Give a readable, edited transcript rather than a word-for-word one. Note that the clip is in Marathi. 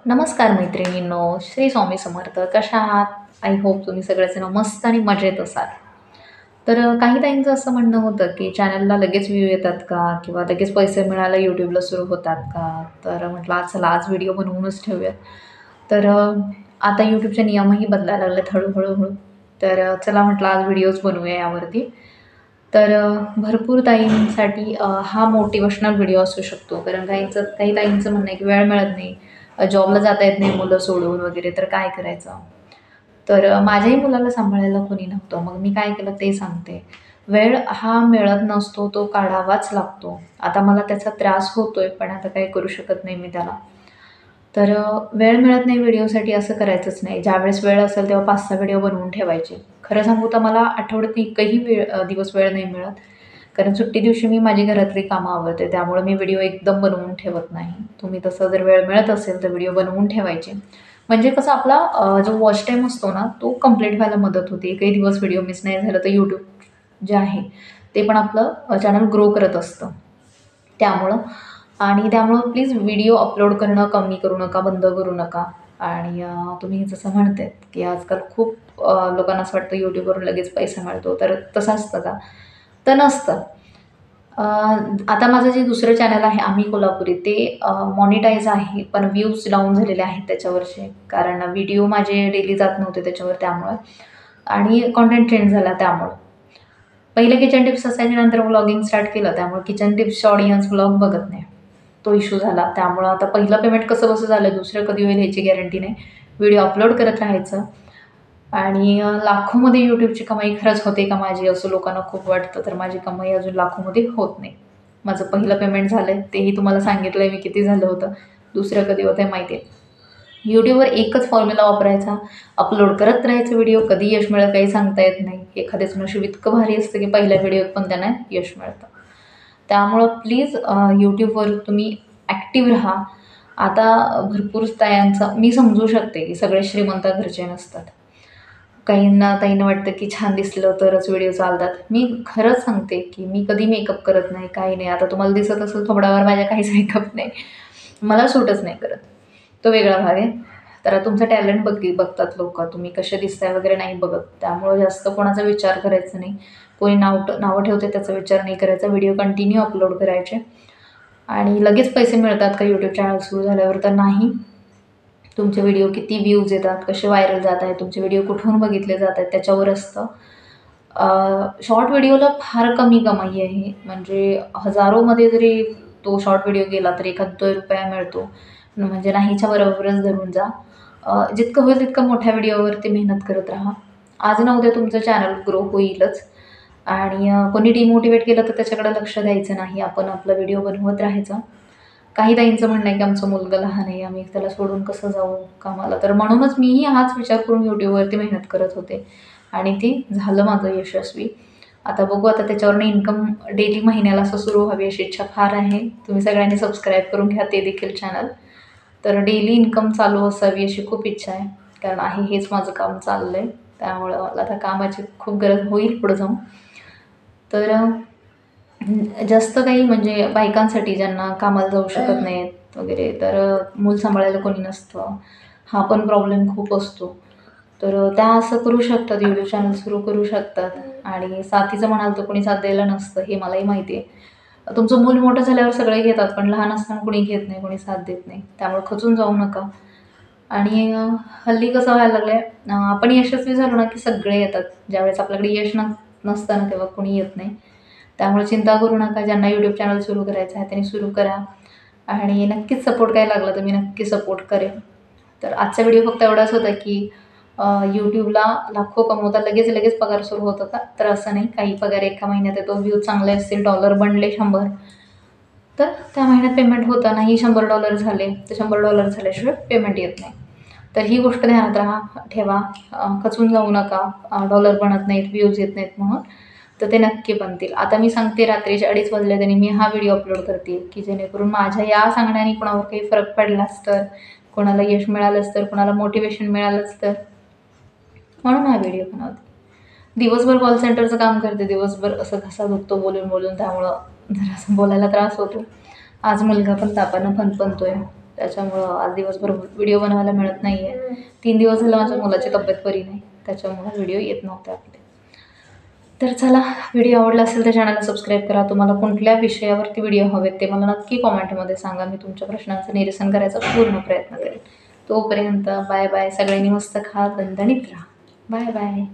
नमस्कार मैत्रिणींनो, श्री स्वामी समर्थ. कशा आहात? आय होप तुम्ही सगळेजण मस्त आणि मजेत असाल. तर काही ताईंचं असं म्हणणं होतं, की चॅनलला लगेच व्ह्यू येतात का? किंवा लगेच पैसे मिळायला YouTubeला सुरू होतात का? तर म्हटलं चला आज व्हिडिओ बनवूनच ठेवूयात. तर आता YouTubeचे नियमही बदलायला लागलेत हळू. तर चला म्हटलं आज व्हिडिओज बनवूया यावरती. तर भरपूर ताईंसाठी हा मोटिव्हेशनल व्हिडिओ असू शकतो. कारण काही ताईंचं म्हणणं आहे, की वेळ मिळत नाही. जॉबला जाता येत नाही मुलं सोडून वगैरे, तर काय करायचं? तर माझ्याही मुलाला सांभाळायला कोणी नव्हतं. मग मी काय केलं ते सांगते. वेळ हा मिळत नसतो, तो काढावाच लागतो. आता मला त्याचा त्रास होतोय, पण आता काही करू शकत नाही मी त्याला. तर वेळ मिळत नाही व्हिडिओसाठी असं करायचंच नाही. ज्यावेळेस वेळ असेल तेव्हा 5-6 व्हिडिओ बनवून ठेवायचे. खरं सांगू तर मला आठवड्यात एकही दिवस वेळ नाही मिळत. कारण सुट्टी दिवशी मी माझी घरातली कामं आवरते. त्यामुळे मी व्हिडिओ एकदम बनवून ठेवत नाही. तुम्ही तसं जर वेळ मिळत असेल तर व्हिडिओ बनवून ठेवायचे. म्हणजे कसं आपला जो वॉच टाईम असतो ना, तो कंप्लीट व्हायला मदत होते. एकही दिवस व्हिडिओ मिस नाही झालं तर YouTube जे आहे, ते पण आपलं चॅनल ग्रो करत असतं. त्यामुळं प्लीज व्हिडिओ अपलोड करणं कमी करू नका, बंद करू नका. आणि तुम्ही जसं म्हणताय, की आजकाल खूप लोकांना असं वाटतं YouTubeवरून लगेच पैसा मिळतो. तर तसं असतं का? तर नसतं. आता माझं जे दुसरं चॅनल आहे आम्ही कोल्हापुरी ते मॉनिटाईज आहे, पण व्ह्यूज डाऊन झालेले आहेत त्याच्यावरचे. कारण व्हिडिओ माझे डेली जात नव्हते त्याच्यावर त्यामुळं आणि कंटेंट चेंज झाला त्यामुळं. पहिले किचन टिप्स असायचे, नंतर व्लॉगिंग स्टार्ट केलं, त्यामुळे किचन टिप्सचे ऑडियन्स व्लॉग बघत नाही. तो इश्यू झाला. त्यामुळं आता पहिलं पेमेंट कसंबसं झालं, दुसरं कधी होईल ह्याची गॅरंटी नाही. व्हिडिओ अपलोड करत राहायचं आणि लाखोमध्ये YouTubeची कमाई खरंच होते का माझी, असं लोकांना खूप वाटतं. तर माझी कमाई अजून लाखोमध्ये होत नाही. माझं पहिलं पेमेंट झालं तेही तुम्हाला सांगितलं मी किती झालं होतं. दुसरं कधी होतं आहे माहिती आहे. YouTubeवर एकच फॉर्म्युला वापरायचा, अपलोड करत राहायचं व्हिडिओ. कधी यश मिळेल काही सांगता येत नाही. एखाद्याचं नशीब इतकं भारी असतं, की पहिल्या व्हिडिओत पण त्यांना यश मिळतं. त्यामुळं प्लीज YouTubeवर तुम्ही ॲक्टिव्ह राहा. आता भरपूर स्त्रियांचं मी समजू शकते, की सगळे श्रीमंत घरचे नसतात. ताईंना वाटतं, की छान दिसलं तरच व्हिडिओ चालतात. मी खरंच सांगते, की मी कधी मेकअप करत नाही, काही नाही. आता तुम्हाला दिसत असेल थोबडावर माझ्या काहीच मेकअप नाही. मला सूटच नाही करत. तो वेगळा भाग आहे. तर तुमचं टॅलेंट बघतात लोकं. तुम्ही कसे दिसताय वगैरे नाही बघत. त्यामुळं जास्त कोणाचा विचार करायचा नाही. कोणी नावं ठेवते त्याचा विचार नाही करायचा. व्हिडिओ कंटिन्यू अपलोड करायचे आणि लगेच पैसे मिळतात का YouTube चॅनल सुरू झाल्यावर? तर नाही. तुमचे व्हिडिओ किती व्ह्यूज येतात, कसे व्हायरल जात आहेत, तुमचे व्हिडिओ कुठून बघितले जात आहेत त्याच्यावर असतं. शॉर्ट व्हिडिओला फार कमी कमाई आहे. म्हणजे हजारोमध्ये जरी तो शॉर्ट व्हिडिओ गेला तर ₹1-2 मिळतो. म्हणजे नाहीच्या बरोबरच धरून जा. जितकं होईल तितकं मोठ्या व्हिडिओवरती मेहनत करत राहा. आज ना उद्या तुमचं चॅनल ग्रो होईलच. आणि कोणी डिमोटिवेट केलं तर त्याच्याकडे लक्ष द्यायचं नाही. आपण आपला व्हिडिओ बनवत राहायचा. काही ताईंचं म्हणणं आहे, की आमचं मुलगा लहान आहे, आम्ही त्याला सोडून कसं जाऊ कामाला. तर म्हणूनच मीही हाच विचार करून YouTubeवरती मेहनत करत होते आणि ते झालं माझं यशस्वी. आता बघू, आता त्याच्यावरनं इन्कम डेली महिन्याला असं सुरू व्हावी अशी इच्छा फार आहे. तुम्ही सगळ्यांनी सबस्क्राईब करून घ्या ते देखील चॅनल. तर डेली इन्कम चालू असावी अशी खूप इच्छा आहे. कारण हेच माझं काम चाललं आहे. त्यामुळं मला आता कामाची खूप गरज होईल पुढं जाऊन. तर जास्त काही म्हणजे बायकांसाठी ज्यांना कामाला जाऊ शकत नाहीत वगैरे, तर मूल सांभाळायला कोणी नसतं. हा पण प्रॉब्लेम खूप असतो. तर त्या असं करू शकतात, YouTube चॅनल सुरू करू शकतात आणि साथीचं म्हणाल तर कोणी साथ द्यायला नसतं हे मलाही माहिती आहे. तुमचं मूल मोठं झाल्यावर सगळे घेतात, पण लहान असताना कोणी घेत नाही, कोणी साथ देत नाही. त्यामुळे खचून जाऊ नका. आणि हल्ली कसं व्हायला लागलं आहे, आपण यशस्वी झालो ना, की सगळे येतात. ज्यावेळेस आपल्याकडे यश नसतं ना, तेव्हा कोणी येत नाही. त्यामुळे चिंता करू नका. ज्यांना YouTube चॅनल सुरू करायचं आहे त्यांनी सुरू करा आणि नक्कीच सपोर्ट काय लागला तर मी नक्की सपोर्ट करेन. तर आजचा व्हिडिओ फक्त एवढाच होता, की YouTubeला लाखो कमवता लगेच पगार सुरू होतो का? तर असं नाही. काही पगार एका महिन्यात येतो. व्ह्यूज चांगले असतील, डॉलर बनले 100 तर त्या महिन्यात पेमेंट होतं. नाही $100 झाले तर $100 झाल्याशिवाय पेमेंट येत नाही. तर ही गोष्ट ध्यानात ठेवा. खचून जाऊ नका. डॉलर बनत नाहीत, व्ह्यूज येत नाहीत म्हणून. तर ते नक्की बनतील. आता मी सांगते रात्रीचे 2:30 वाजले आणि मी हा व्हिडिओ अपलोड करते, की जेणेकरून माझ्या या सांगण्याने कोणावर काही फरक पडलाच तर, कोणाला यश मिळालंच तर, कोणाला मोटिवेशन मिळालंच तर, म्हणून हा व्हिडिओ बनवते. दिवसभर कॉल सेंटरचं काम करते. दिवसभर असं घसा दुखतो बोलून, त्यामुळं जरा असं बोलायला त्रास होतो. आज मुलगा पण तापानं फणफणतोय. त्याच्यामुळं आज दिवसभर व्हिडिओ बनवायला मिळत नाही आहे. 3 दिवस झालं माझ्या मुलाची तब्येत बरी नाही, त्याच्यामुळं व्हिडिओ येत नव्हते आपले. तर चला, व्हिडिओ आवडला असेल तर चॅनलला सबस्क्राईब करा. तुम्हाला कुठल्या विषयावरती व्हिडिओ हवेत ते मला नक्की कॉमेंटमध्ये सांगा. मी तुमच्या प्रश्नांचं निरसन करायचा पूर्ण प्रयत्न करेन. तोपर्यंत बाय बाय. सगळ्यांनी मस्त खा, दणदणीत राहा. Bye bye.